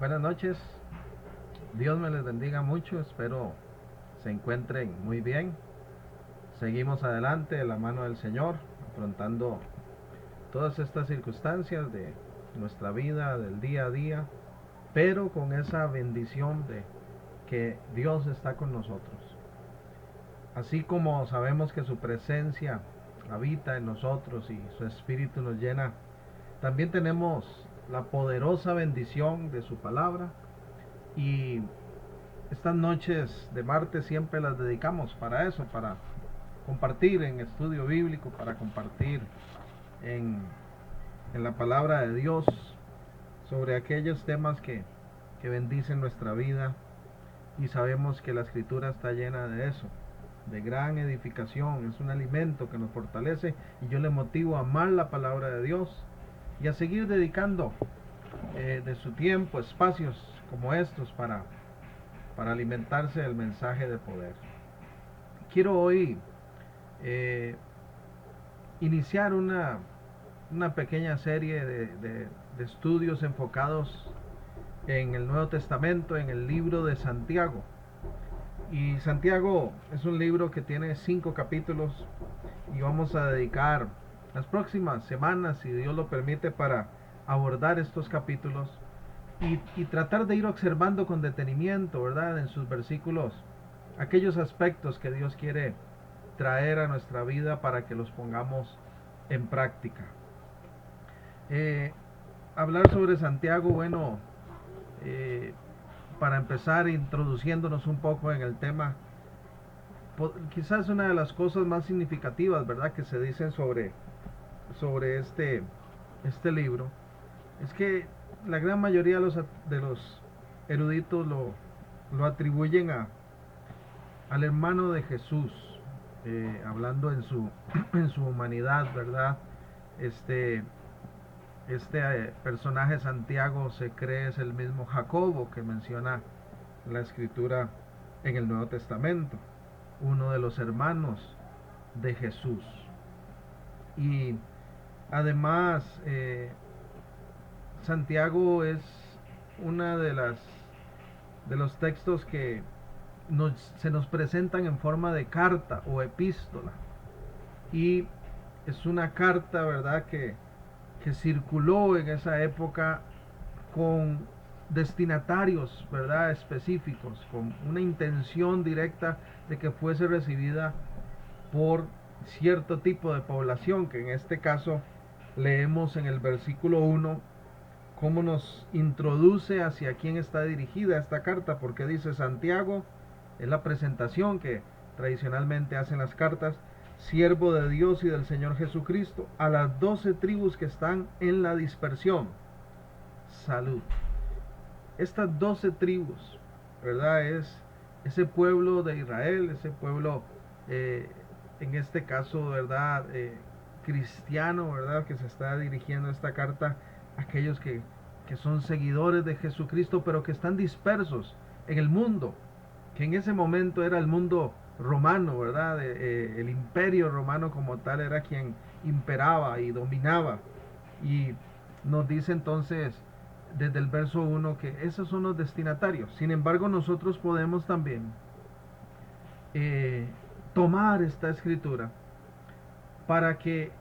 Buenas noches, Dios me les bendiga mucho, espero se encuentren muy bien. Seguimos adelante de la mano del Señor, afrontando todas estas circunstancias de nuestra vida, del día a día, pero con esa bendición de que Dios está con nosotros. Así como sabemos que su presencia habita en nosotros y su espíritu nos llena, también tenemos la poderosa bendición de su palabra. Y estas noches de martes siempre las dedicamos para eso, para compartir en estudio bíblico, para compartir en, en la palabra de Dios sobre aquellos temas que bendicen nuestra vida. Y sabemos que la escritura está llena de eso, de gran edificación, es un alimento que nos fortalece, y yo le motivo a amar la palabra de Dios y a seguir dedicando de su tiempo, espacios como estos para alimentarse del mensaje de poder. Quiero hoy eh, iniciar una pequeña serie de estudios enfocados en el Nuevo Testamento, en el libro de Santiago. Y Santiago es un libro que tiene 5 capítulos y vamos a dedicar las próximas semanas, si Dios lo permite, para abordar estos capítulos y tratar de ir observando con detenimiento, ¿verdad?, en sus versículos, aquellos aspectos que Dios quiere traer a nuestra vida para que los pongamos en práctica. Eh, Hablar sobre Santiago, bueno, eh, para empezar introduciéndonos un poco en el tema, quizás una de las cosas más significativas, ¿verdad?, que se dicen sobre este libro, es que la gran mayoría de los eruditos lo atribuyen al hermano de Jesús, hablando en su humanidad, ¿verdad? Este, este personaje Santiago se cree es el mismo Jacobo que menciona la escritura en el Nuevo Testamento, uno de los hermanos de Jesús. Y además, Santiago es una de los textos que se nos presentan en forma de carta o epístola. Y es una carta, ¿verdad?, que circuló en esa época con destinatarios, ¿verdad?, específicos, con una intención directa de que fuese recibida por cierto tipo de población, que en este caso leemos en el versículo 1 cómo nos introduce hacia quién está dirigida esta carta, porque dice Santiago, es la presentación que tradicionalmente hacen las cartas, siervo de Dios y del Señor Jesucristo, a las 12 tribus que están en la dispersión. Salud. Estas 12 tribus, ¿verdad? Es ese pueblo de Israel, ese pueblo, eh, en este caso, ¿verdad?, cristiano, ¿verdad?, que se está dirigiendo esta carta a aquellos que son seguidores de Jesucristo, pero que están dispersos en el mundo, que en ese momento era el mundo romano, ¿verdad? El imperio romano como tal era quien imperaba y dominaba. Y nos dice entonces desde el verso 1 que esos son los destinatarios. Sin embargo, nosotros podemos también eh, tomar esta escritura para que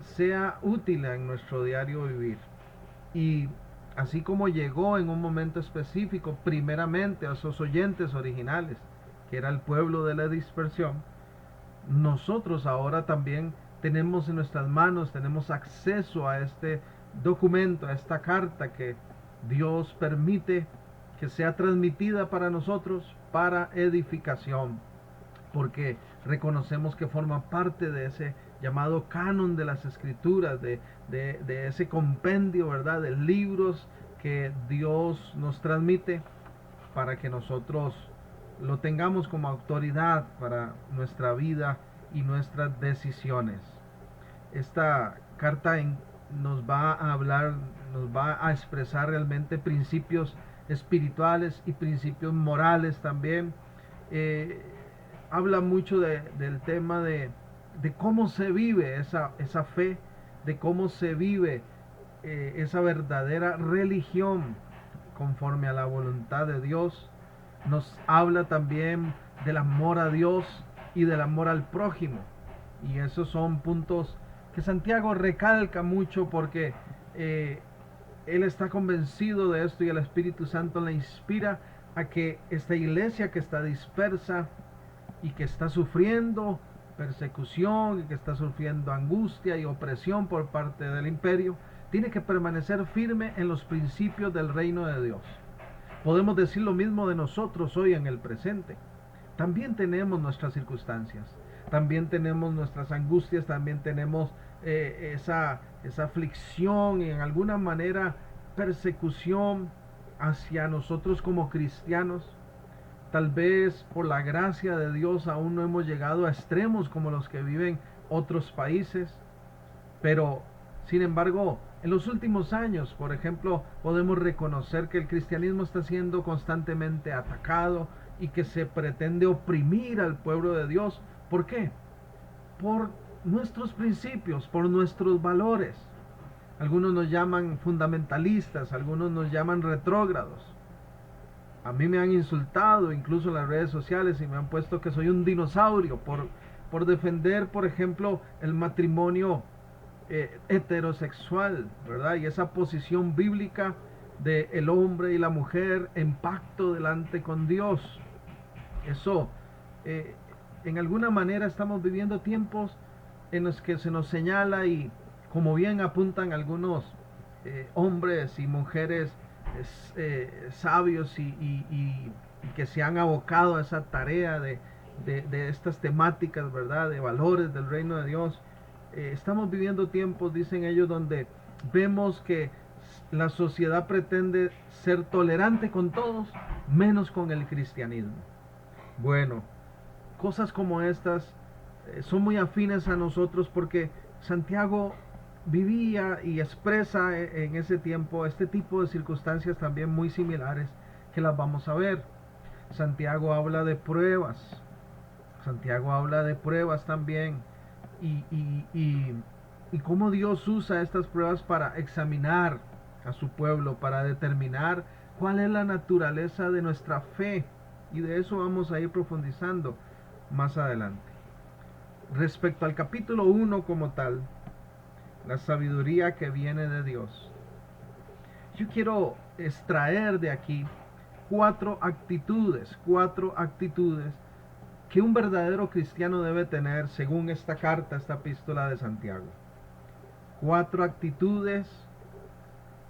sea útil en nuestro diario vivir. Y así como llegó en un momento específico, primeramente a esos oyentes originales, que era el pueblo de la dispersión, nosotros ahora también tenemos en nuestras manos, tenemos acceso a este documento, a esta carta que Dios permite que sea transmitida para nosotros para edificación, porque reconocemos que forma parte de ese llamado canon de las escrituras, de ese compendio, ¿verdad?, de libros que Dios nos transmite para que nosotros lo tengamos como autoridad para nuestra vida y nuestras decisiones. Esta carta nos va a hablar, nos va a expresar realmente principios espirituales y principios morales también. Eh, Habla mucho del tema de cómo se vive esa fe, de cómo se vive esa verdadera religión conforme a la voluntad de Dios. Nos habla también del amor a Dios y del amor al prójimo. Y esos son puntos que Santiago recalca mucho porque él está convencido de esto y el Espíritu Santo le inspira a que esta iglesia que está dispersa y que está sufriendo persecución y que está sufriendo angustia y opresión por parte del imperio, tiene que permanecer firme en los principios del reino de Dios. Podemos decir lo mismo de nosotros hoy en el presente. También tenemos nuestras circunstancias, también tenemos nuestras angustias, también tenemos esa aflicción y en alguna manera persecución hacia nosotros como cristianos. Tal vez por la gracia de Dios aún no hemos llegado a extremos como los que viven otros países, pero sin embargo en los últimos años, por ejemplo, podemos reconocer que el cristianismo está siendo constantemente atacado y que se pretende oprimir al pueblo de Dios. ¿Por qué? Por nuestros principios, por nuestros valores. Algunos nos llaman fundamentalistas, algunos nos llaman retrógrados. A mí me han insultado incluso en las redes sociales y me han puesto que soy un dinosaurio por defender, por ejemplo, el matrimonio heterosexual, ¿verdad? Y esa posición bíblica de el hombre y la mujer en pacto delante con Dios. Eso, en alguna manera estamos viviendo tiempos en los que se nos señala y como bien apuntan algunos hombres y mujeres sabios y que se han abocado a esa tarea de estas temáticas, ¿verdad? De valores del reino de Dios. Estamos viviendo tiempos, dicen ellos, donde vemos que la sociedad pretende ser tolerante con todos, menos con el cristianismo. Bueno, cosas como estas son muy afines a nosotros porque Santiago vivía y expresa en ese tiempo este tipo de circunstancias también muy similares que las vamos a ver. Santiago habla de pruebas. Santiago habla de pruebas también y cómo Dios usa estas pruebas para examinar a su pueblo, para determinar cuál es la naturaleza de nuestra fe. Y de eso vamos a ir profundizando más adelante. Respecto al capítulo 1 como tal, la sabiduría que viene de Dios, yo quiero extraer de aquí cuatro actitudes que un verdadero cristiano debe tener según esta carta, esta epístola de Santiago. Cuatro actitudes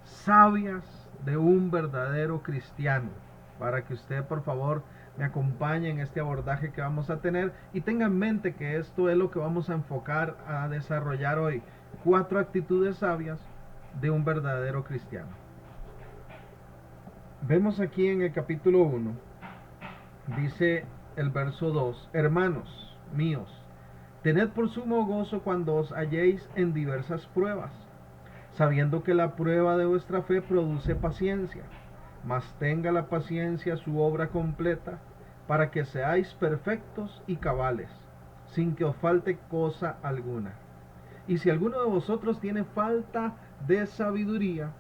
sabias de un verdadero cristiano, para que usted por favor me acompañe en este abordaje que vamos a tener y tenga en mente que esto es lo que vamos a enfocar a desarrollar hoy. Cuatro actitudes sabias de un verdadero cristiano. Vemos aquí en el capítulo 1, dice el verso 2, hermanos míos, tened por sumo gozo cuando os halléis en diversas pruebas, sabiendo que la prueba de vuestra fe produce paciencia, mas tenga la paciencia su obra completa, para que seáis perfectos y cabales, sin que os falte cosa alguna. Y si alguno de vosotros tiene falta de sabiduría,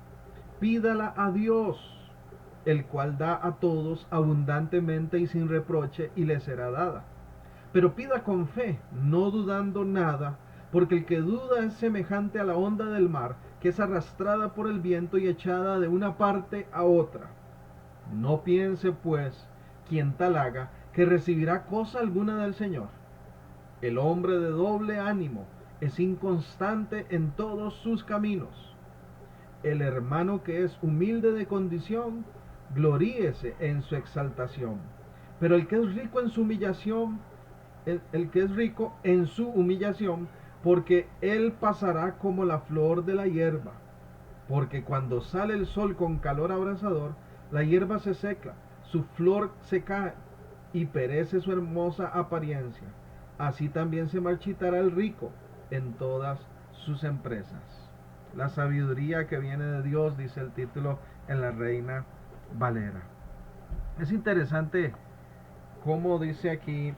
pídala a Dios, el cual da a todos abundantemente y sin reproche, y le será dada. Pero pida con fe, no dudando nada, porque el que duda es semejante a la onda del mar, que es arrastrada por el viento y echada de una parte a otra. No piense, pues, quien tal haga, que recibirá cosa alguna del Señor. El hombre de doble ánimo es inconstante en todos sus caminos. El hermano que es humilde de condición, gloríese en su exaltación. Pero el que es rico en su humillación, el que es rico en su humillación, porque él pasará como la flor de la hierba. Porque cuando sale el sol con calor abrasador, la hierba se seca, su flor se cae y perece su hermosa apariencia. Así también se marchitará el rico en todas sus empresas. La sabiduría que viene de Dios, dice el título en la Reina Valera. Es interesante cómo dice aquí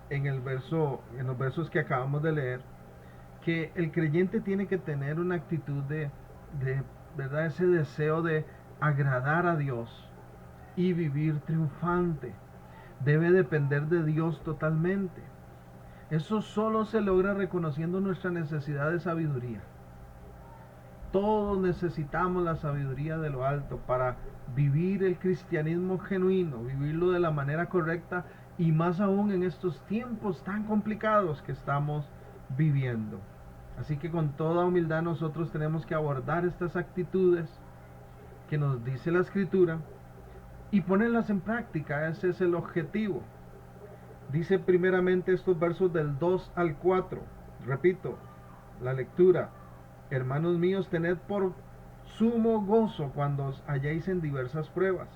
en los versos que acabamos de leer, que el creyente tiene que tener una actitud de ¿verdad? Ese deseo agradar a Dios y vivir triunfante. Debe depender de Dios totalmente. Eso solo se logra reconociendo nuestra necesidad de sabiduría. Todos necesitamos la sabiduría de lo alto para vivir el cristianismo genuino, vivirlo de la manera correcta y más aún en estos tiempos tan complicados que estamos viviendo. Así que con toda humildad nosotros tenemos que abordar estas actitudes que nos dice la Escritura y ponerlas en práctica. Ese es el objetivo. Dice primeramente estos versos del 2 al 4. Repito, la lectura. Hermanos míos, tened por sumo gozo cuando os halléis en diversas pruebas,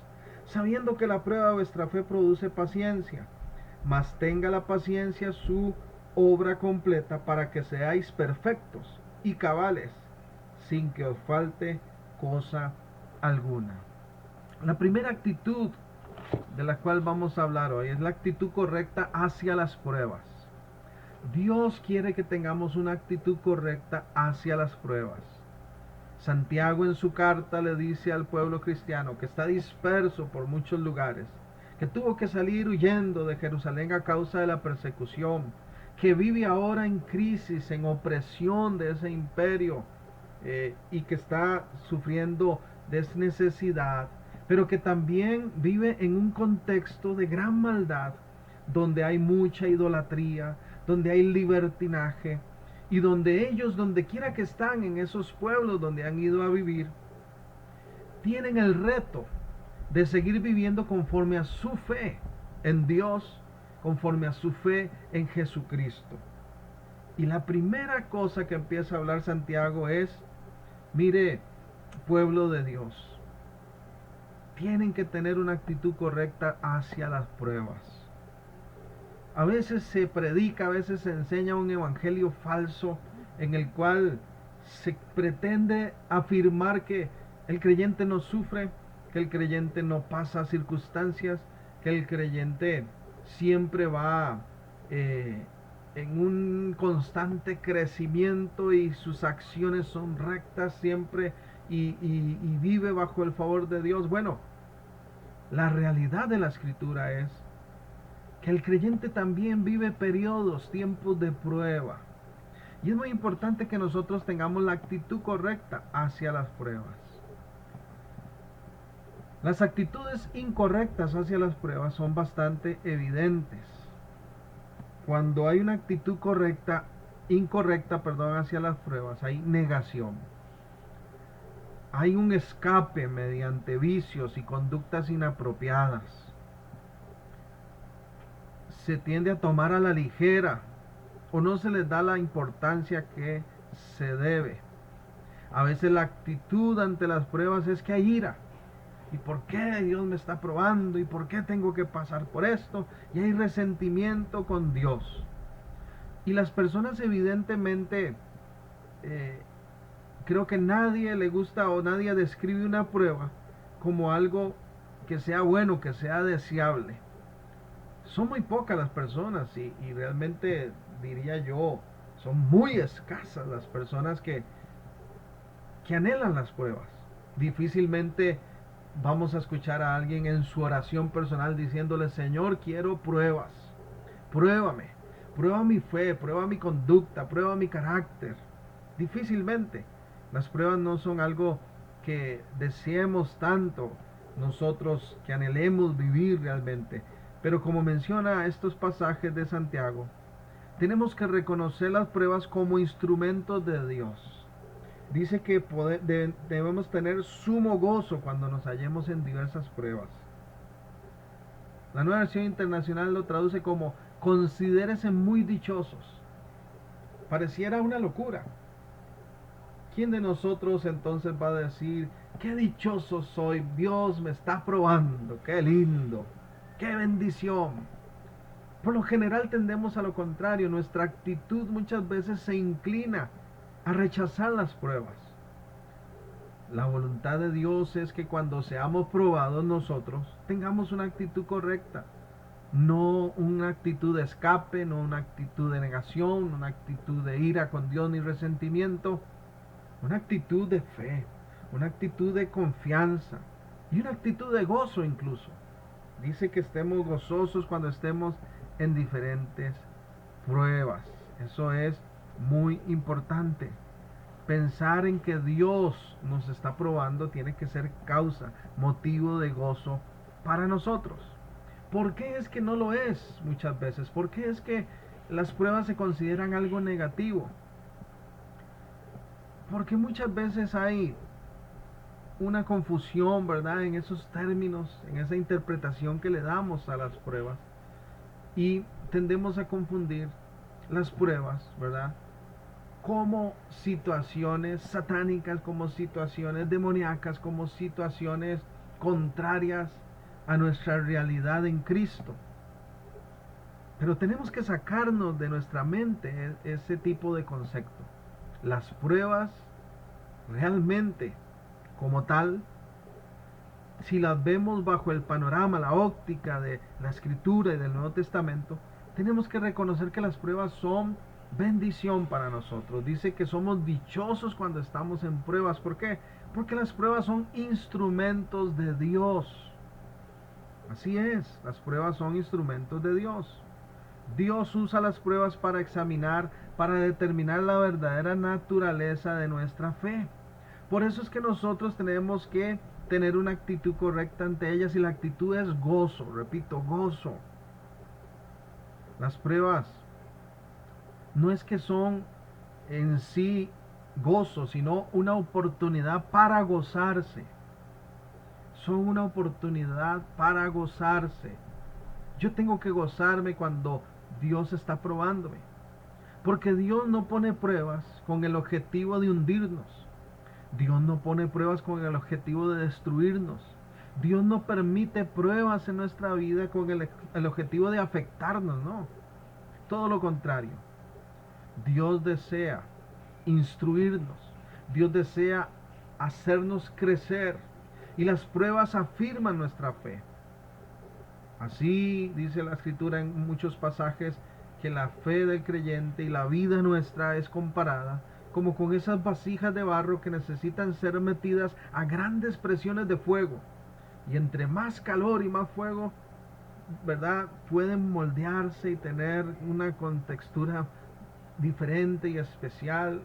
sabiendo que la prueba de vuestra fe produce paciencia, mas tenga la paciencia su obra completa para que seáis perfectos y cabales, sin que os falte cosa alguna. La primera actitud de la cual vamos a hablar hoy es la actitud correcta hacia las pruebas. Dios quiere que tengamos una actitud correcta hacia las pruebas. Santiago en su carta le dice al pueblo cristiano que está disperso por muchos lugares, que tuvo que salir huyendo de Jerusalén a causa de la persecución, que vive ahora en crisis, en opresión de ese imperio y que está sufriendo necesidad, pero que también vive en un contexto de gran maldad, donde hay mucha idolatría, donde hay libertinaje, y donde ellos, donde quiera que están en esos pueblos donde han ido a vivir, tienen el reto de seguir viviendo conforme a su fe en Dios, conforme a su fe en Jesucristo. Y la primera cosa que empieza a hablar Santiago es, mire, pueblo de Dios, tienen que tener una actitud correcta hacia las pruebas. A veces se predica, a veces se enseña un evangelio falso en el cual se pretende afirmar que el creyente no sufre, que el creyente no pasa circunstancias, que el creyente siempre va en un constante crecimiento y sus acciones son rectas siempre y vive bajo el favor de Dios. Bueno, la realidad de la Escritura es que el creyente también vive periodos, tiempos de prueba. Y es muy importante que nosotros tengamos la actitud correcta hacia las pruebas. Las actitudes incorrectas hacia las pruebas son bastante evidentes. Cuando hay una actitud incorrecta, hacia las pruebas, hay negación. Hay un escape mediante vicios y conductas inapropiadas. Se tiende a tomar a la ligera o no se les da la importancia que se debe. A veces la actitud ante las pruebas es que hay ira. ¿Y por qué Dios me está probando? ¿Y por qué tengo que pasar por esto? Y hay resentimiento con Dios. Y las personas evidentemente, creo que nadie le gusta o nadie describe una prueba como algo que sea bueno, que sea deseable. Son muy pocas las personas y realmente diría yo, son muy escasas las personas que anhelan las pruebas. Difícilmente vamos a escuchar a alguien en su oración personal diciéndole, Señor, quiero pruebas, pruébame, prueba mi fe, prueba mi conducta, prueba mi carácter. Difícilmente. Las pruebas no son algo que deseemos tanto nosotros, que anhelemos vivir realmente. Pero como menciona estos pasajes de Santiago, tenemos que reconocer las pruebas como instrumentos de Dios. Dice que debemos tener sumo gozo cuando nos hallemos en diversas pruebas. La Nueva Versión Internacional lo traduce como considérese muy dichosos. Pareciera una locura. ¿Quién de nosotros entonces va a decir, qué dichoso soy, Dios me está probando, qué lindo, qué bendición? Por lo general tendemos a lo contrario, nuestra actitud muchas veces se inclina a rechazar las pruebas. La voluntad de Dios es que cuando seamos probados nosotros tengamos una actitud correcta, no una actitud de escape, no una actitud de negación, una actitud de ira con Dios ni resentimiento, una actitud de fe, una actitud de confianza y una actitud de gozo incluso. Dice que estemos gozosos cuando estemos en diferentes pruebas. Eso es muy importante. Pensar en que Dios nos está probando tiene que ser causa, motivo de gozo para nosotros. ¿Por qué es que no lo es muchas veces? ¿Por qué es que las pruebas se consideran algo negativo? Porque muchas veces hay una confusión, ¿verdad? En esos términos, en esa interpretación que le damos a las pruebas. Y tendemos a confundir las pruebas, ¿verdad? Como situaciones satánicas, como situaciones demoníacas, como situaciones contrarias a nuestra realidad en Cristo. Pero tenemos que sacarnos de nuestra mente ese tipo de concepto. Las pruebas realmente como tal, si las vemos bajo el panorama, la óptica de la Escritura y del Nuevo Testamento, tenemos que reconocer que las pruebas son bendición para nosotros. Dice que somos dichosos cuando estamos en pruebas. ¿Por qué? Porque las pruebas son instrumentos de Dios. Así es, las pruebas son instrumentos de Dios. Dios usa las pruebas para examinar, para determinar la verdadera naturaleza de nuestra fe. Por eso es que nosotros tenemos que tener una actitud correcta ante ellas, y la actitud es gozo, repito, gozo. Las pruebas no es que son en sí gozo, sino una oportunidad para gozarse. Son una oportunidad para gozarse. Yo tengo que gozarme cuando Dios está probándome. Porque Dios no pone pruebas con el objetivo de hundirnos. Dios no pone pruebas con el objetivo de destruirnos. Dios no permite pruebas en nuestra vida con el objetivo de afectarnos, no. Todo lo contrario. Dios desea instruirnos. Dios desea hacernos crecer. Y las pruebas afirman nuestra fe. Así dice la Escritura en muchos pasajes que la fe del creyente y la vida nuestra es comparada como con esas vasijas de barro que necesitan ser metidas a grandes presiones de fuego. Y entre más calor y más fuego, ¿verdad? Pueden moldearse y tener una contextura diferente y especial.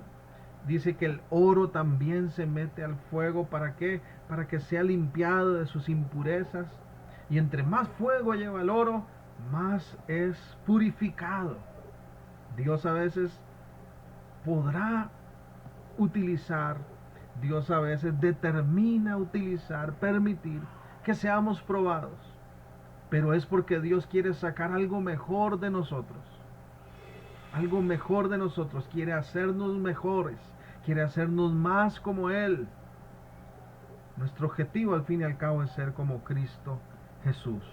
Dice que el oro también se mete al fuego. ¿Para qué? Para que sea limpiado de sus impurezas. Y entre más fuego lleva el oro, más es purificado. Dios a veces podrá utilizar, Dios a veces determina utilizar, permitir que seamos probados. Pero es porque Dios quiere sacar algo mejor de nosotros. Algo mejor de nosotros. Quiere hacernos mejores. Quiere hacernos más como Él. Nuestro objetivo al fin y al cabo es ser como Cristo Jesús.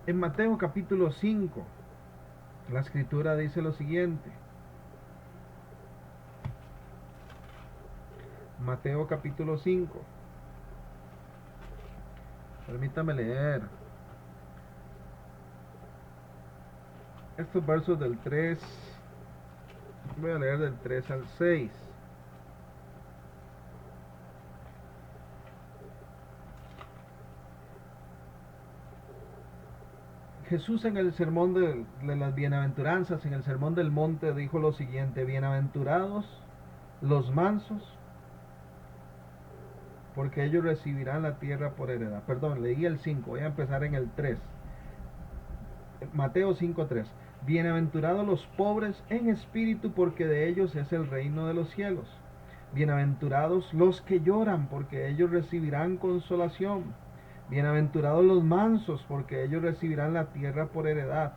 En Mateo capítulo 5, la Escritura dice lo siguiente. Mateo capítulo 5. Permítame leer estos versos del 3. Voy a leer del 3 al 6. Jesús en el sermón de las bienaventuranzas, en el sermón del monte, dijo lo siguiente: bienaventurados los mansos, porque ellos recibirán la tierra por heredad. Perdón, leí el 5, voy a empezar en el 3. Mateo 5:3. Bienaventurados los pobres en espíritu, porque de ellos es el reino de los cielos. Bienaventurados los que lloran, porque ellos recibirán consolación. Bienaventurados los mansos, porque ellos recibirán la tierra por heredad.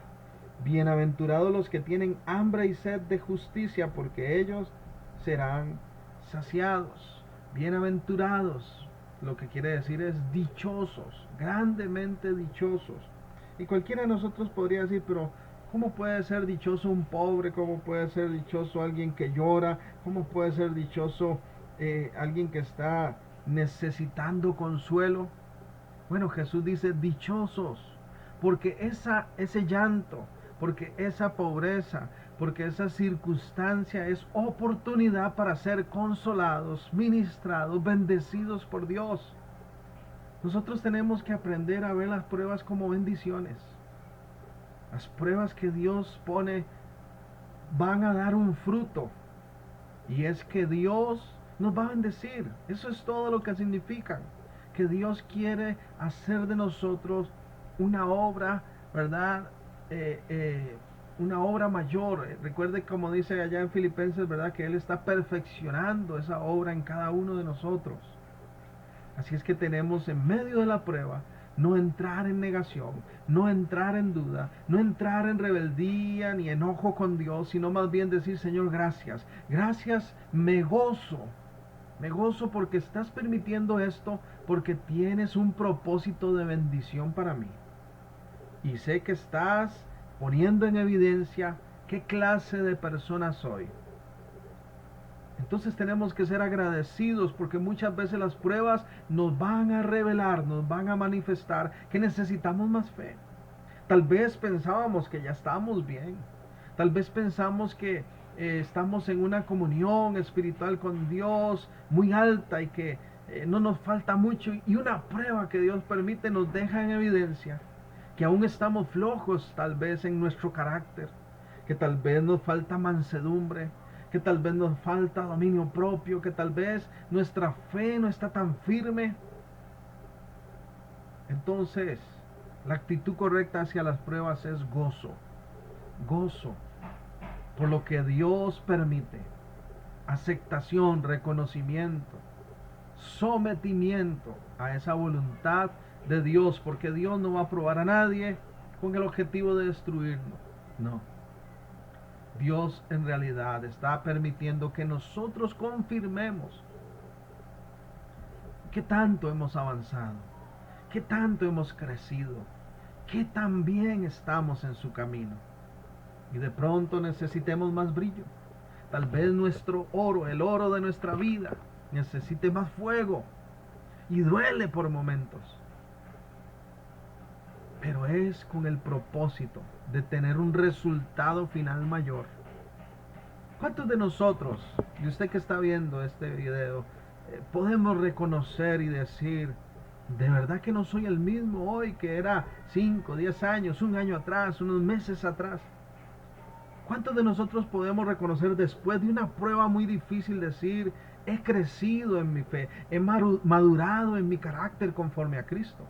Bienaventurados los que tienen hambre y sed de justicia, porque ellos serán saciados. Bienaventurados, lo que quiere decir es dichosos, grandemente dichosos. Y cualquiera de nosotros podría decir, pero ¿cómo puede ser dichoso un pobre? ¿Cómo puede ser dichoso alguien que llora? ¿Cómo puede ser dichoso alguien que está necesitando consuelo? Bueno, Jesús dice dichosos, porque ese llanto, porque esa pobreza, porque esa circunstancia es oportunidad para ser consolados, ministrados, bendecidos por Dios. Nosotros tenemos que aprender a ver las pruebas como bendiciones. Las pruebas que Dios pone van a dar un fruto, y es que Dios nos va a bendecir. Eso es todo lo que significan, que Dios quiere hacer de nosotros una obra, ¿verdad? Una obra mayor. Recuerde como dice allá en Filipenses, ¿verdad? Que Él está perfeccionando esa obra en cada uno de nosotros. Así es que tenemos en medio de la prueba no entrar en negación, no entrar en duda, no entrar en rebeldía ni enojo con Dios, sino más bien decir: Señor, gracias, gracias, me gozo porque estás permitiendo esto, porque tienes un propósito de bendición para mí. Y sé que estás poniendo en evidencia qué clase de persona soy. Entonces tenemos que ser agradecidos, porque muchas veces las pruebas nos van a revelar, nos van a manifestar que necesitamos más fe. Tal vez pensábamos que ya estamos bien. Tal vez pensamos que estamos en una comunión espiritual con Dios muy alta y que no nos falta mucho. Y una prueba que Dios permite nos deja en evidencia que aún estamos flojos tal vez en nuestro carácter, que tal vez nos falta mansedumbre, que tal vez nos falta dominio propio, que tal vez nuestra fe no está tan firme. Entonces, la actitud correcta hacia las pruebas es gozo, gozo por lo que Dios permite, aceptación, reconocimiento, sometimiento a esa voluntad de Dios, porque Dios no va a probar a nadie con el objetivo de destruirnos. No. Dios en realidad está permitiendo que nosotros confirmemos qué tanto hemos avanzado, qué tanto hemos crecido, qué tan bien estamos en su camino. Y de pronto necesitemos más brillo. Tal vez nuestro oro, el oro de nuestra vida, necesite más fuego. Y duele por momentos. Pero es con el propósito de tener un resultado final mayor. ¿Cuántos de nosotros, y usted que está viendo este video, podemos reconocer y decir: de verdad que no soy el mismo hoy que era 5, 10 años, un año atrás, unos meses atrás? ¿Cuántos de nosotros podemos reconocer después de una prueba muy difícil decir: he crecido en mi fe, he madurado en mi carácter conforme a Cristo?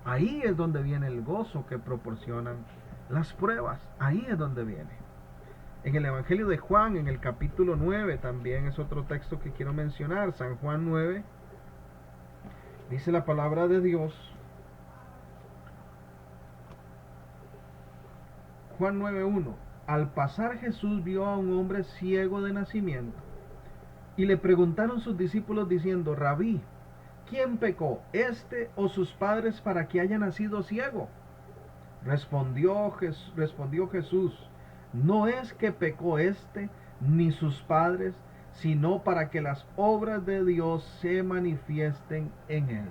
Ahí es donde viene el gozo que proporcionan las pruebas. Ahí es donde viene. En el Evangelio de Juan, en el capítulo 9, también es otro texto que quiero mencionar. San Juan 9, dice la palabra de Dios. Juan 9:1. Al pasar Jesús vio a un hombre ciego de nacimiento, y le preguntaron sus discípulos diciendo: Rabí, ¿quién pecó, este o sus padres, para que haya nacido ciego? Respondió Jesús: no es que pecó este ni sus padres, sino para que las obras de Dios se manifiesten en él.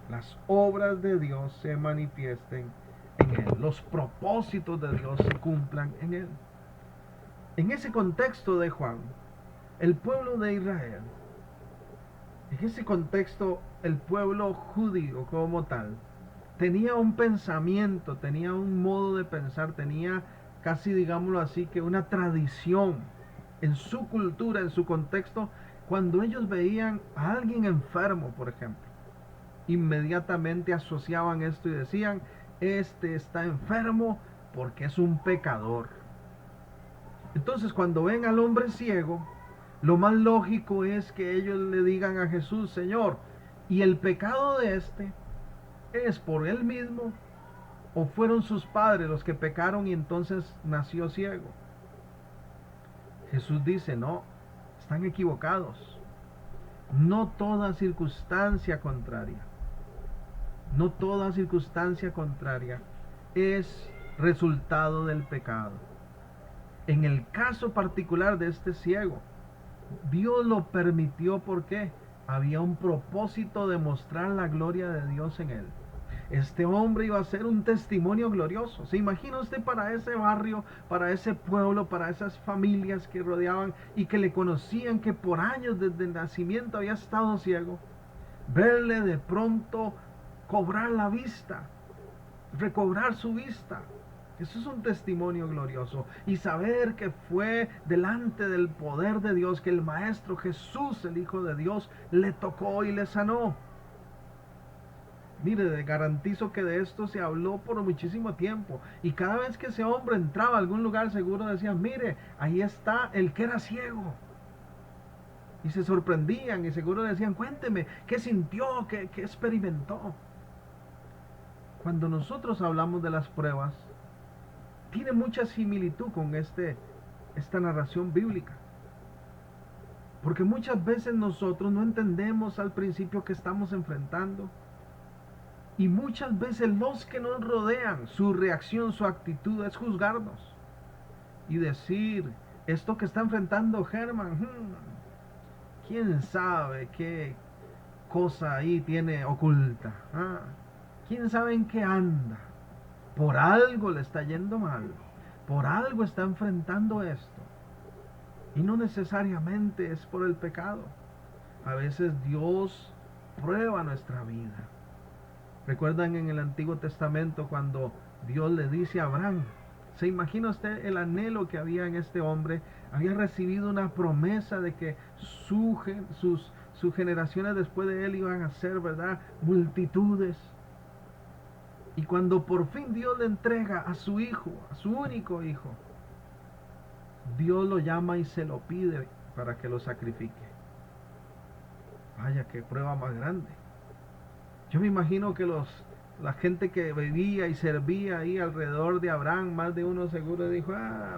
Las obras de Dios se manifiesten en él. Los propósitos de Dios se cumplan en él. En ese contexto de Juan, el pueblo de Israel, en ese contexto, el pueblo judío como tal, tenía un pensamiento, tenía un modo de pensar, tenía casi, digámoslo así, que una tradición en su cultura, en su contexto. Cuando ellos veían a alguien enfermo, por ejemplo, inmediatamente asociaban esto y decían: este está enfermo porque es un pecador. Entonces, cuando ven al hombre ciego, lo más lógico es que ellos le digan a Jesús: Señor, ¿y el pecado de este es por él mismo, o fueron sus padres los que pecaron y entonces nació ciego? Jesús dice: no, están equivocados. No toda circunstancia contraria, no toda circunstancia contraria es resultado del pecado. En el caso particular de este ciego, Dios lo permitió porque había un propósito de mostrar la gloria de Dios en él. Este hombre iba a ser un testimonio glorioso. ¿Se imagina usted para ese barrio, para ese pueblo, para esas familias que rodeaban y que le conocían, que por años desde el nacimiento había estado ciego? Verle de pronto cobrar la vista, recobrar su vista. Eso es un testimonio glorioso. Y saber que fue delante del poder de Dios, que el Maestro Jesús, el Hijo de Dios, le tocó y le sanó. Mire, le garantizo que de esto se habló por muchísimo tiempo. Y cada vez que ese hombre entraba a algún lugar, seguro decían, mire, ahí está el que era ciego. Y se sorprendían y seguro decían, cuénteme, ¿qué sintió? ¿Qué experimentó? Cuando nosotros hablamos de las pruebas, tiene mucha similitud con esta narración bíblica. Porque muchas veces nosotros no entendemos al principio que estamos enfrentando. Y muchas veces los que nos rodean, su reacción, su actitud es juzgarnos. Y decir, esto que está enfrentando Germán, quién sabe qué cosa ahí tiene oculta. Quién sabe en qué anda. Por algo le está yendo mal. Por algo está enfrentando esto. Y no necesariamente es por el pecado. A veces Dios prueba nuestra vida. ¿Recuerdan en el Antiguo Testamento cuando Dios le dice a Abraham? ¿Se imagina usted el anhelo que había en este hombre? Había recibido una promesa de que sus generaciones después de él iban a ser, ¿verdad?, multitudes. Y cuando por fin Dios le entrega a su hijo, a su único hijo, Dios lo llama y se lo pide para que lo sacrifique. Vaya, qué prueba más grande. Yo me imagino que la gente que vivía y servía ahí alrededor de Abraham, más de uno seguro dijo,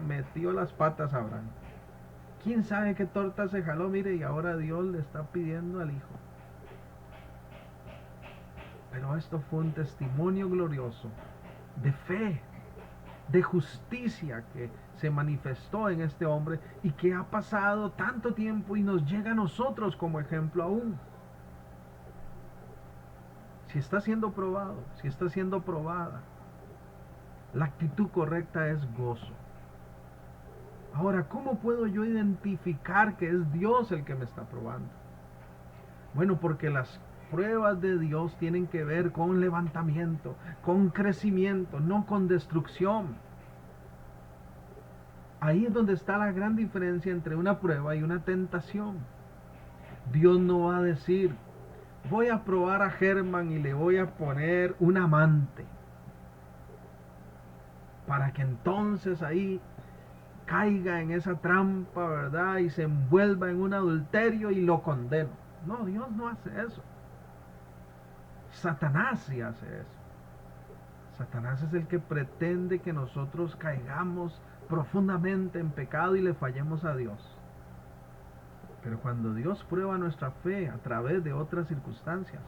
metió las patas a Abraham. ¿Quién sabe qué torta se jaló? Mire, y ahora Dios le está pidiendo al hijo. Pero esto fue un testimonio glorioso de fe, de justicia que se manifestó en este hombre y que ha pasado tanto tiempo y nos llega a nosotros como ejemplo aún. Si está siendo probado, si está siendo probada, la actitud correcta es gozo. Ahora, ¿cómo puedo yo identificar que es Dios el que me está probando? Bueno, porque las pruebas de Dios tienen que ver con levantamiento, con crecimiento, no con destrucción. Ahí es donde está la gran diferencia entre una prueba y una tentación. Dios no va a decir, voy a probar a Germán y le voy a poner un amante, para que entonces ahí caiga en esa trampa, ¿verdad? Y se envuelva en un adulterio y lo condeno. No, Dios no hace eso. Satanás sí hace eso. Satanás es el que pretende que nosotros caigamos profundamente en pecado y le fallemos a Dios. Pero cuando Dios prueba nuestra fe a través de otras circunstancias,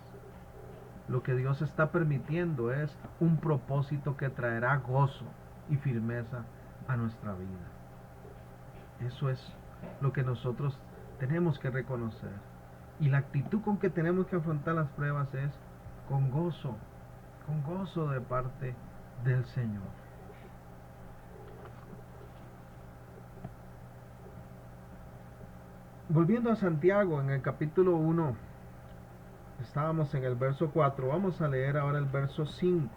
lo que Dios está permitiendo es un propósito que traerá gozo y firmeza a nuestra vida. Eso es lo que nosotros tenemos que reconocer. Y la actitud con que tenemos que afrontar las pruebas es con gozo de parte del Señor. Volviendo a Santiago, en el capítulo 1, estábamos en el verso 4, vamos a leer ahora el verso 5.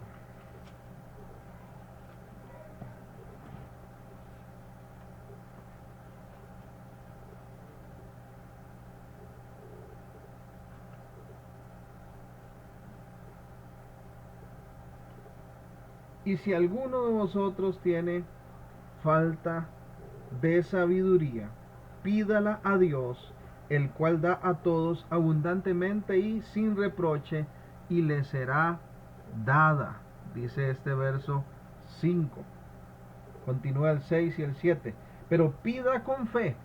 Y si alguno de vosotros tiene falta de sabiduría, pídala a Dios, el cual da a todos abundantemente y sin reproche, y le será dada. Dice este verso 5. Continúa el 6 y el 7. Pero pida con fe,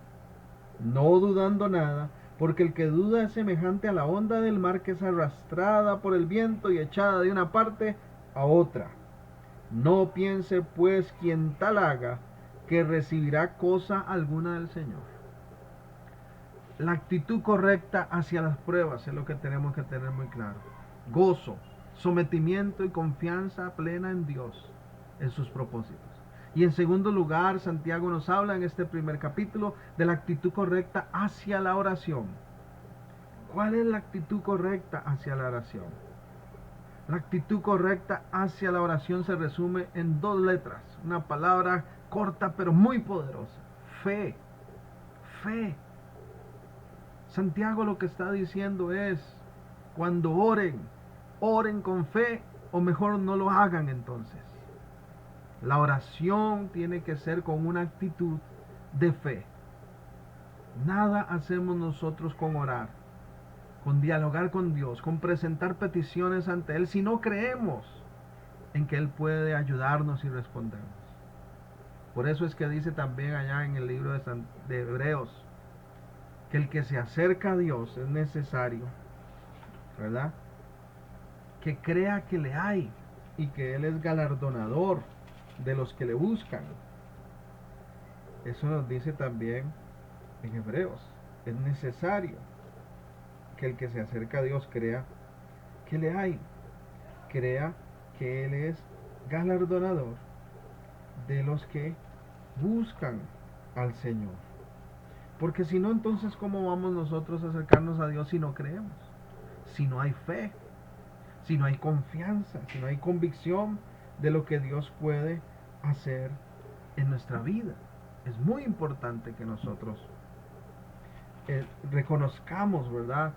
no dudando nada, porque el que duda es semejante a la onda del mar que es arrastrada por el viento y echada de una parte a otra. No piense pues quien tal haga que recibirá cosa alguna del Señor. La actitud correcta hacia las pruebas es lo que tenemos que tener muy claro. Gozo, sometimiento y confianza plena en Dios, en sus propósitos. Y en segundo lugar, Santiago nos habla en este primer capítulo de la actitud correcta hacia la oración. ¿Cuál es la actitud correcta hacia la oración? La actitud correcta hacia la oración se resume en dos letras, una palabra corta pero muy poderosa: fe. Fe. Santiago lo que está diciendo es, cuando oren, oren con fe, o mejor no lo hagan entonces. La oración tiene que ser con una actitud de fe. Nada hacemos nosotros con orar, con dialogar con Dios, con presentar peticiones ante Él, si no creemos en que Él puede ayudarnos y respondernos. Por eso es que dice también allá en el libro de Hebreos, que el que se acerca a Dios es necesario, ¿verdad?, que crea que le hay y que Él es galardonador de los que le buscan. Eso nos dice también en Hebreos. Es necesario que el que se acerca a Dios crea que le hay, crea que Él es galardonador de los que buscan al Señor. Porque si no, entonces ¿cómo vamos nosotros a acercarnos a Dios si no creemos? Si no hay fe, si no hay confianza, si no hay convicción de lo que Dios puede hacer en nuestra vida. Es muy importante que nosotros reconozcamos, ¿verdad?,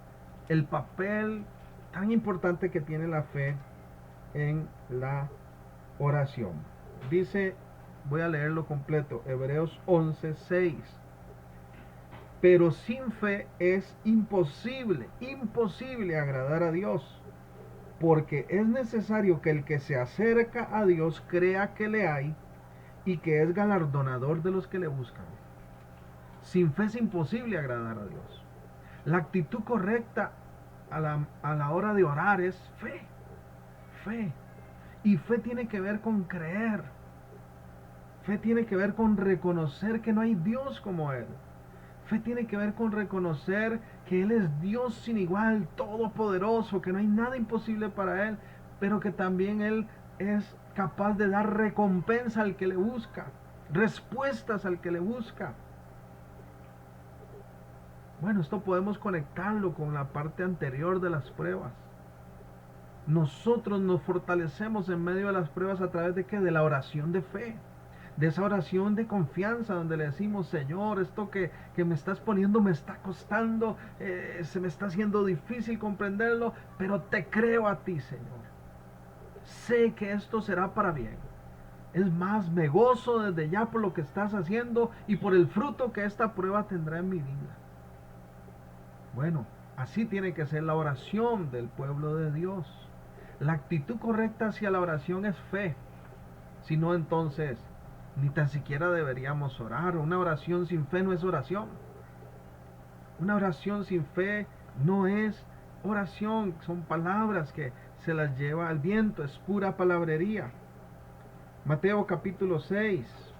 el papel tan importante que tiene la fe en la oración. Dice, voy a leerlo completo, Hebreos 11:6. Pero sin fe es imposible agradar a Dios, porque es necesario que el que se acerca a Dios crea que le hay y que es galardonador de los que le buscan. Sin fe es imposible agradar a Dios. La actitud correcta a la hora de orar es fe. Fe. Y fe tiene que ver con creer. Fe tiene que ver con reconocer que no hay Dios como Él. Fe tiene que ver con reconocer que Él es Dios sin igual, todopoderoso, que no hay nada imposible para Él, pero que también Él es capaz de dar recompensa al que le busca, respuestas al que le busca. Bueno, esto podemos conectarlo con la parte anterior de las pruebas. Nosotros nos fortalecemos en medio de las pruebas a través de ¿qué? De la oración de fe, de esa oración de confianza donde le decimos: Señor, esto que me estás poniendo me está costando, se me está haciendo difícil comprenderlo, pero te creo a ti, Señor. Sé que esto será para bien. Es más, me gozo desde ya por lo que estás haciendo y por el fruto que esta prueba tendrá en mi vida. Bueno, así tiene que ser la oración del pueblo de Dios. La actitud correcta hacia la oración es fe. Si no, entonces ni tan siquiera deberíamos orar. Una oración sin fe no es oración. Una oración sin fe no es oración. Son palabras que se las lleva al viento. Es pura palabrería. Mateo capítulo 6.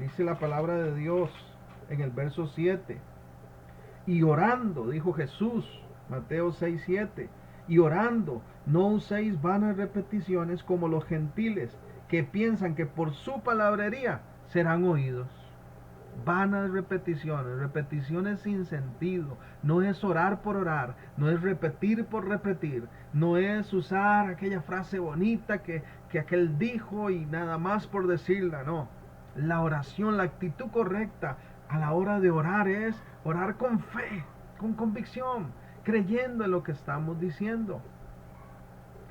Dice la palabra de Dios en el verso 7. Y orando, dijo Jesús, Mateo 6:7, y orando, no uséis vanas repeticiones como los gentiles, que piensan que por su palabrería serán oídos. Vanas repeticiones, repeticiones sin sentido. No es orar por orar, no es repetir por repetir, no es usar aquella frase bonita que aquel dijo y nada más por decirla, no. La oración, la actitud correcta a la hora de orar es orar con fe, con convicción, creyendo en lo que estamos diciendo.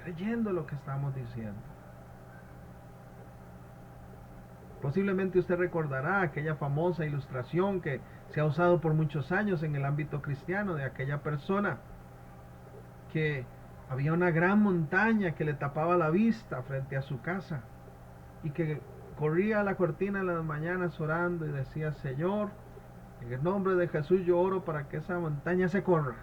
Creyendo en lo que estamos diciendo. Posiblemente usted recordará aquella famosa ilustración que se ha usado por muchos años en el ámbito cristiano, de aquella persona que había una gran montaña que le tapaba la vista frente a su casa y que corría a la cortina en las mañanas orando y decía: Señor, en el nombre de Jesús yo oro para que esa montaña se corra.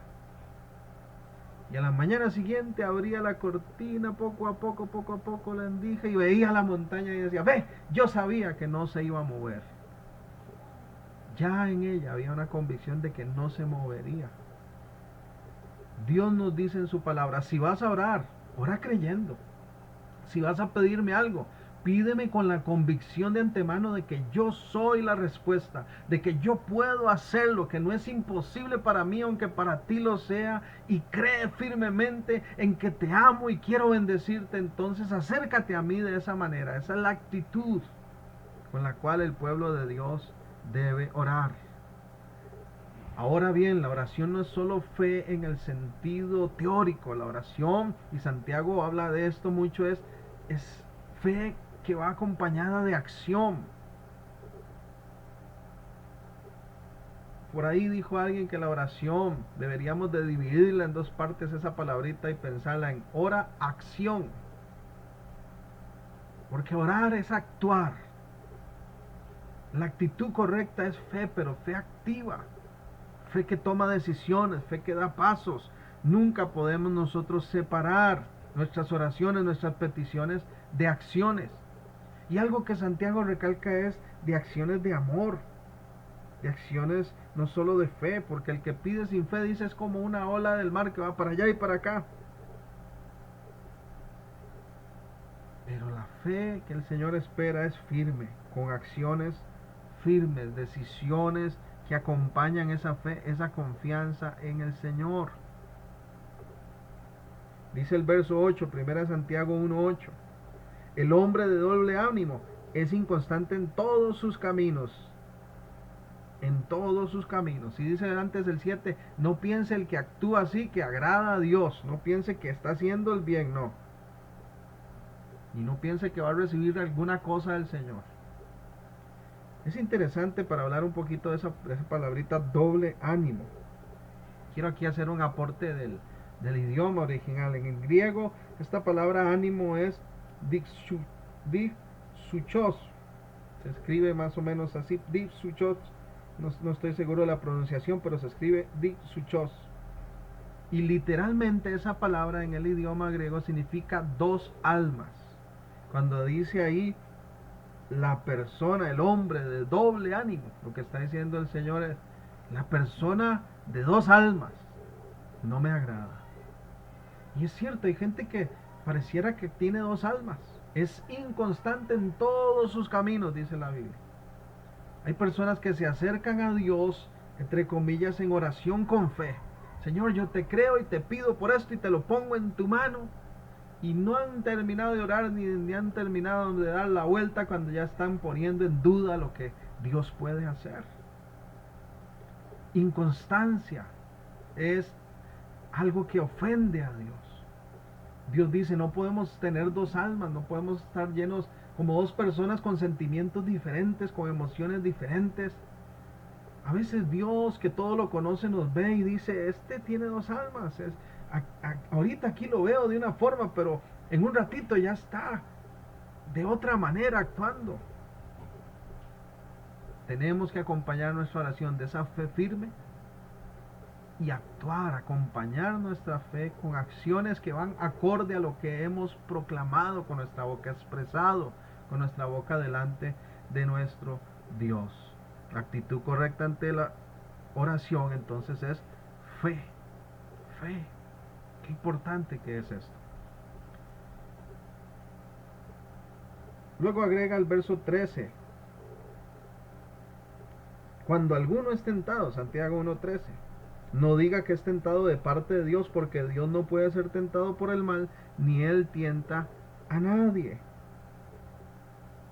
Y a la mañana siguiente abría la cortina poco a poco la endija y veía la montaña y decía: ve, yo sabía que no se iba a mover. Ya en ella había una convicción de que no se movería. Dios nos dice en su palabra, si vas a orar, ora creyendo. Si vas a pedirme algo, pídeme con la convicción de antemano de que yo soy la respuesta, de que yo puedo hacerlo, que no es imposible para mí, aunque para ti lo sea, y cree firmemente en que te amo y quiero bendecirte. Entonces acércate a mí de esa manera. Esa es la actitud con la cual el pueblo de Dios debe orar. Ahora bien, la oración no es solo fe en el sentido teórico. La oración, y Santiago habla de esto mucho, es fe que va acompañada de acción. Por ahí dijo alguien que la oración deberíamos de dividirla en dos partes, esa palabrita, y pensarla en ora, acción. Porque orar es actuar. La actitud correcta es fe, pero fe activa. Fe que toma decisiones, fe que da pasos. Nunca podemos nosotros separar nuestras oraciones, nuestras peticiones de acciones. Y algo que Santiago recalca es de acciones de amor, de acciones no solo de fe, porque el que pide sin fe, dice, es como una ola del mar que va para allá y para acá. Pero la fe que el Señor espera es firme, con acciones firmes, decisiones que acompañan esa fe, esa confianza en el Señor. Dice el verso 8, 1 Santiago 1:8, el hombre de doble ánimo es inconstante en todos sus caminos. En todos sus caminos. Y dice antes el 7, no piense el que actúa así que agrada a Dios. No piense que está haciendo el bien, no. Y no piense que va a recibir alguna cosa del Señor. Es interesante para hablar un poquito de esa palabrita doble ánimo. Quiero aquí hacer un aporte del idioma original. En el griego, esta palabra ánimo es dipsuchos. Se escribe más o menos así, dipsuchos. No estoy seguro de la pronunciación, pero se escribe dipsuchos. Y literalmente esa palabra en el idioma griego significa dos almas. Cuando dice ahí la persona, el hombre de doble ánimo, lo que está diciendo el Señor es, la persona de dos almas no me agrada. Y es cierto, hay gente que pareciera que tiene dos almas. Es inconstante en todos sus caminos, dice la Biblia. Hay personas que se acercan a Dios, entre comillas, en oración con fe. Señor, yo te creo y te pido por esto y te lo pongo en tu mano. Y no han terminado de orar ni han terminado de dar la vuelta cuando ya están poniendo en duda lo que Dios puede hacer. Inconstancia es algo que ofende a Dios. Dios dice, no podemos tener dos almas, no podemos estar llenos como dos personas con sentimientos diferentes, con emociones diferentes. A veces Dios, que todo lo conoce, nos ve y dice, este tiene dos almas. Ahorita aquí lo veo de una forma, pero en un ratito ya está de otra manera actuando. Tenemos que acompañar nuestra oración de esa fe firme y actuar, acompañar nuestra fe con acciones que van acorde a lo que hemos proclamado con nuestra boca, expresado con nuestra boca delante de nuestro Dios. La actitud correcta ante la oración entonces es fe. Fe. Qué importante que es esto. Luego agrega el verso 13. Cuando alguno es tentado, Santiago 1:13, no diga que es tentado de parte de Dios, porque Dios no puede ser tentado por el mal, ni Él tienta a nadie.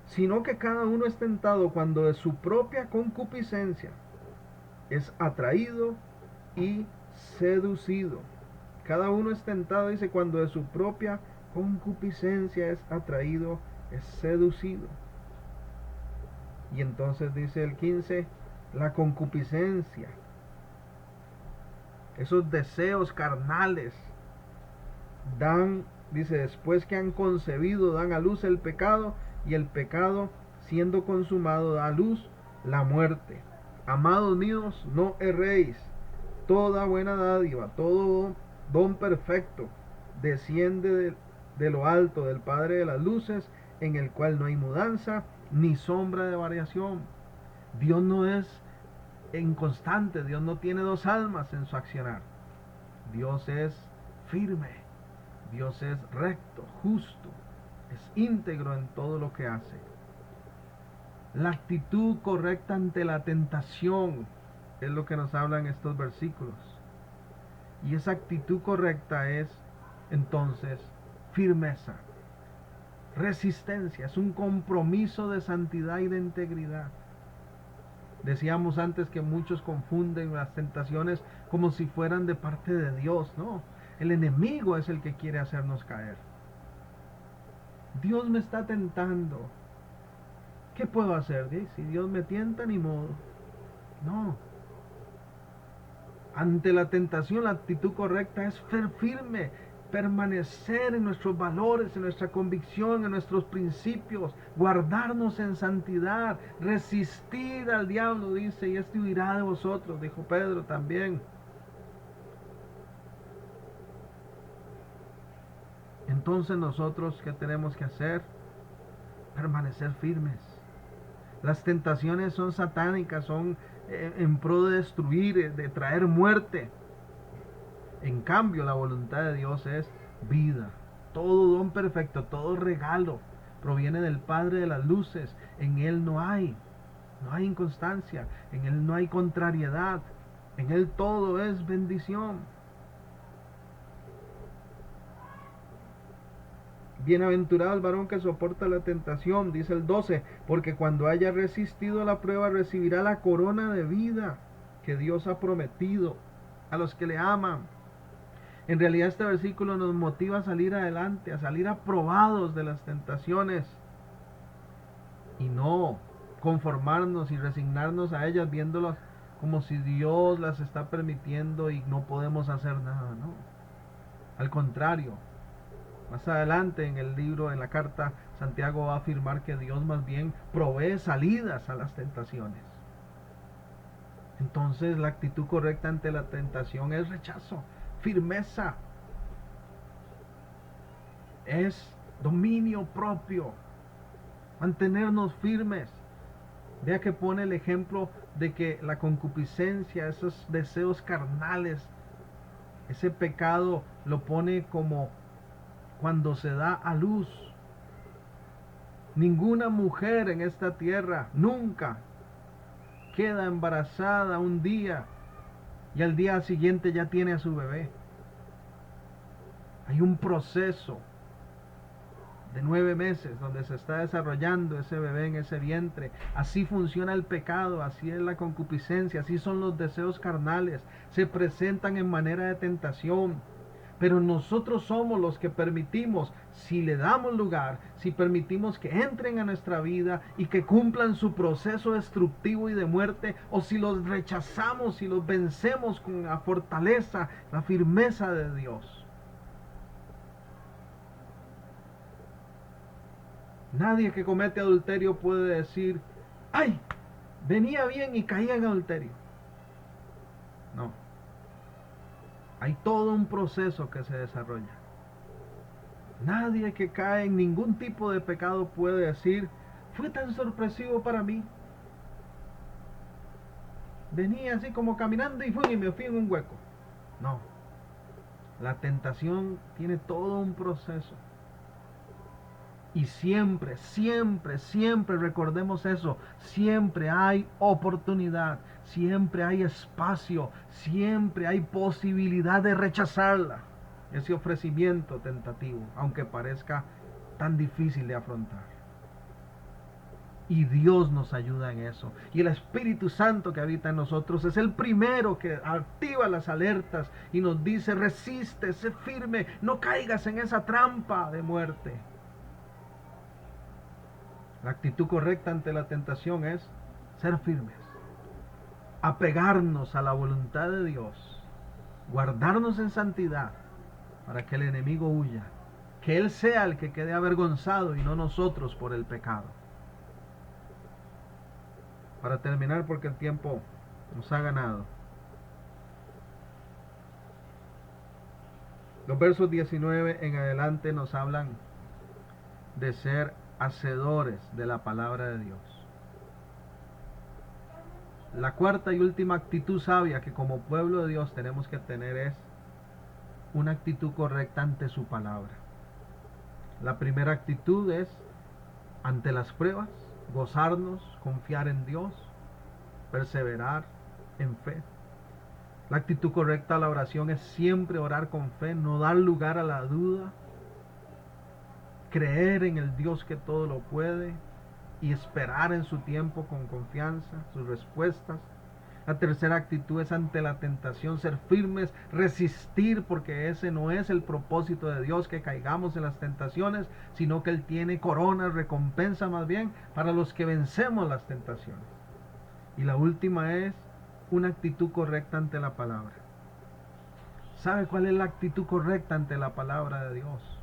Sino que cada uno es tentado cuando de su propia concupiscencia es atraído y seducido. Cada uno es tentado, dice, cuando de su propia concupiscencia es atraído, es seducido. Y entonces dice el 15, la concupiscencia, esos deseos carnales, dice, después que han concebido, dan a luz el pecado, y el pecado, siendo consumado, da a luz la muerte. Amados míos, no erréis. Toda buena dádiva, todo don perfecto, desciende de lo alto del Padre de las luces, en el cual no hay mudanza ni sombra de variación. Dios no es inconstante, Dios no tiene dos almas en su accionar. Dios es firme, Dios es recto, justo, es íntegro en todo lo que hace. La actitud correcta ante la tentación es lo que nos hablan estos versículos. Y esa actitud correcta es entonces firmeza, resistencia, es un compromiso de santidad y de integridad. Decíamos antes que muchos confunden las tentaciones como si fueran de parte de Dios. No, el enemigo es el que quiere hacernos caer. Dios me está tentando. ¿Qué puedo hacer? Si Dios me tienta, ni modo. No. Ante la tentación, la actitud correcta es ser firme, permanecer en nuestros valores, en nuestra convicción, en nuestros principios, guardarnos en santidad, resistir al diablo, dice, y este huirá de vosotros, dijo Pedro también. Entonces nosotros, ¿qué tenemos que hacer? Permanecer firmes. Las tentaciones son satánicas, son en pro de destruir, de traer muerte. En cambio, la voluntad de Dios es vida. Todo don perfecto, todo regalo proviene del Padre de las luces. En Él no hay inconstancia, en Él no hay contrariedad, en Él todo es bendición. Bienaventurado el varón que soporta la tentación, dice el 12, porque cuando haya resistido a la prueba recibirá la corona de vida que Dios ha prometido a los que le aman. En realidad este versículo nos motiva a salir adelante, a salir aprobados de las tentaciones y no conformarnos y resignarnos a ellas viéndolas como si Dios las está permitiendo y no podemos hacer nada, no. Al contrario, más adelante en el libro, en la carta, Santiago va a afirmar que Dios más bien provee salidas a las tentaciones. Entonces la actitud correcta ante la tentación es rechazo, firmeza, es dominio propio, mantenernos firmes. Vea que pone el ejemplo de que la concupiscencia, esos deseos carnales, ese pecado lo pone como cuando se da a luz. Ninguna mujer en esta tierra nunca queda embarazada un día y al día siguiente ya tiene a su bebé. Hay un proceso de 9 meses donde se está desarrollando ese bebé en ese vientre. Así funciona el pecado, así es la concupiscencia, así son los deseos carnales. Se presentan en manera de tentación. Pero nosotros somos los que permitimos, si le damos lugar, si permitimos que entren a nuestra vida y que cumplan su proceso destructivo y de muerte, o si los rechazamos, si los vencemos con la fortaleza, la firmeza de Dios. Nadie que comete adulterio puede decir, ¡ay! Venía bien y caía en adulterio. No. Hay todo un proceso que se desarrolla. Nadie que cae en ningún tipo de pecado puede decir, fue tan sorpresivo para mí. Venía así como caminando y me fui en un hueco. No. La tentación tiene todo un proceso. Y siempre, siempre, siempre recordemos eso. Siempre hay oportunidad, siempre hay espacio, siempre hay posibilidad de rechazarla. Ese ofrecimiento tentativo, aunque parezca tan difícil de afrontar. Y Dios nos ayuda en eso. Y el Espíritu Santo que habita en nosotros es el primero que activa las alertas y nos dice, resiste, sé firme, no caigas en esa trampa de muerte. La actitud correcta ante la tentación es ser firmes, apegarnos a la voluntad de Dios, guardarnos en santidad para que el enemigo huya, que Él sea el que quede avergonzado y no nosotros por el pecado. Para terminar, porque el tiempo nos ha ganado, los versos 19 en adelante nos hablan de ser hacedores de la palabra de Dios. La cuarta y última actitud sabia que como pueblo de Dios tenemos que tener es una actitud correcta ante su palabra. La primera actitud es, ante las pruebas, gozarnos, confiar en Dios, perseverar en fe. La actitud correcta a la oración es siempre orar con fe, no dar lugar a la duda, creer en el Dios que todo lo puede y esperar en su tiempo con confianza sus respuestas. La tercera actitud es ante la tentación, ser firmes, resistir, porque ese no es el propósito de Dios, que caigamos en las tentaciones, sino que Él tiene corona, recompensa más bien, para los que vencemos las tentaciones. Y la última es una actitud correcta ante la palabra. ¿Sabe cuál es la actitud correcta ante la palabra de Dios?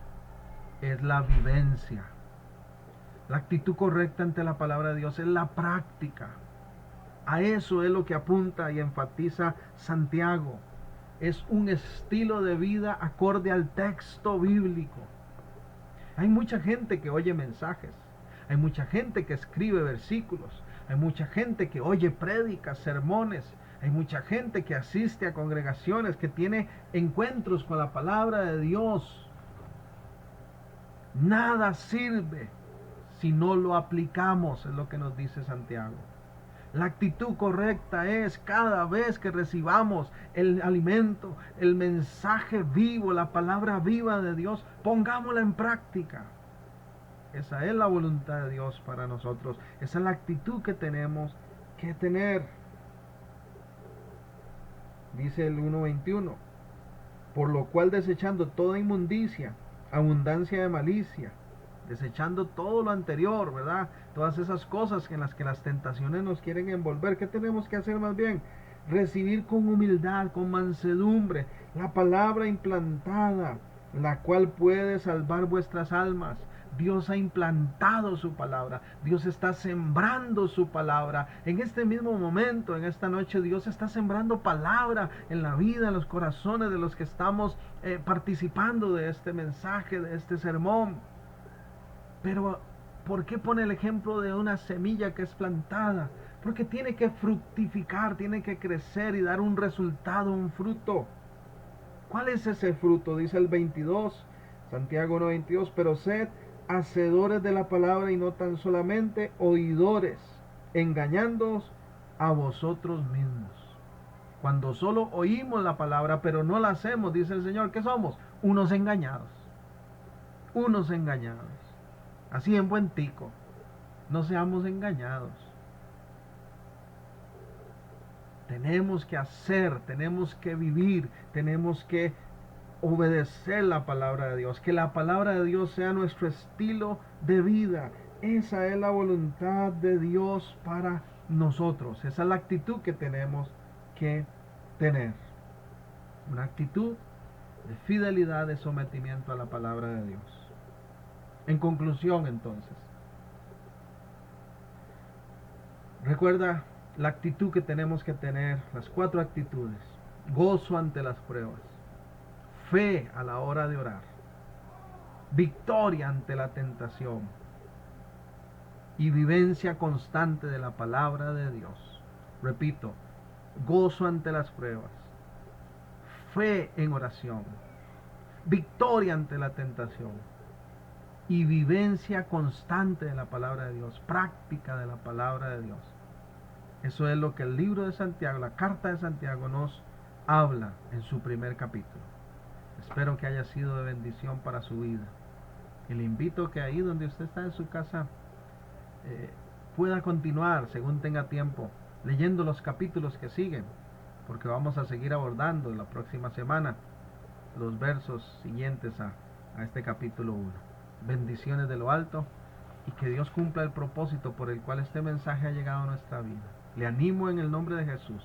Es la vivencia. La actitud correcta ante la palabra de Dios es la práctica. A eso es lo que apunta y enfatiza Santiago. Es un estilo de vida acorde al texto bíblico. Hay mucha gente que oye mensajes, hay mucha gente que escribe versículos, hay mucha gente que oye prédicas, sermones, hay mucha gente que asiste a congregaciones, que tiene encuentros con la palabra de Dios. Nada sirve si no lo aplicamos, es lo que nos dice Santiago. La actitud correcta es, cada vez que recibamos el alimento, el mensaje vivo, la palabra viva de Dios, pongámosla en práctica. Esa es la voluntad de Dios para nosotros. Esa es la actitud que tenemos que tener. Dice el 1:21, por lo cual, desechando toda inmundicia, abundancia de malicia, desechando todo lo anterior, ¿verdad? Todas esas cosas en las que las tentaciones nos quieren envolver. ¿Qué tenemos que hacer más bien? Recibir con humildad, con mansedumbre, la palabra implantada, la cual puede salvar vuestras almas. Dios ha implantado su palabra, Dios está sembrando su palabra. En este mismo momento, en esta noche, Dios está sembrando palabra en la vida, en los corazones de los que estamos participando de este mensaje, de este sermón. Pero, ¿por qué pone el ejemplo de una semilla que es plantada? Porque tiene que fructificar, tiene que crecer y dar un resultado, un fruto. ¿Cuál es ese fruto? Dice el 22, Santiago 1:22, pero sed hacedores de la palabra y no tan solamente oidores, engañándoos a vosotros mismos. Cuando solo oímos la palabra pero no la hacemos, dice el Señor, ¿qué somos? Unos engañados. Unos engañados. Así en buen tico, no seamos engañados. Tenemos que hacer, tenemos que vivir, tenemos que obedecer la palabra de Dios, que la palabra de Dios sea nuestro estilo de vida. Esa es la voluntad de Dios para nosotros, esa es la actitud que tenemos que tener. Una actitud de fidelidad, de sometimiento a la palabra de Dios. En conclusión, entonces, recuerda la actitud que tenemos que tener, las 4 actitudes: gozo ante las pruebas, fe a la hora de orar, victoria ante la tentación y vivencia constante de la palabra de Dios. Repito, gozo ante las pruebas, fe en oración, victoria ante la tentación y vivencia constante de la palabra de Dios, práctica de la palabra de Dios. Eso es lo que el libro de Santiago, la carta de Santiago, nos habla en su primer capítulo. Espero que haya sido de bendición para su vida. Y le invito a que ahí donde usted está en su casa pueda continuar, según tenga tiempo, leyendo los capítulos que siguen, porque vamos a seguir abordando en la próxima semana los versos siguientes a este capítulo 1. Bendiciones de lo alto y que Dios cumpla el propósito por el cual este mensaje ha llegado a nuestra vida. Le animo en el nombre de Jesús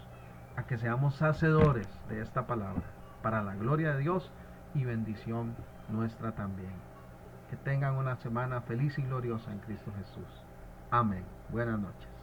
a que seamos hacedores de esta palabra para la gloria de Dios y bendición nuestra también. Que tengan una semana feliz y gloriosa en Cristo Jesús. Amén. Buenas noches.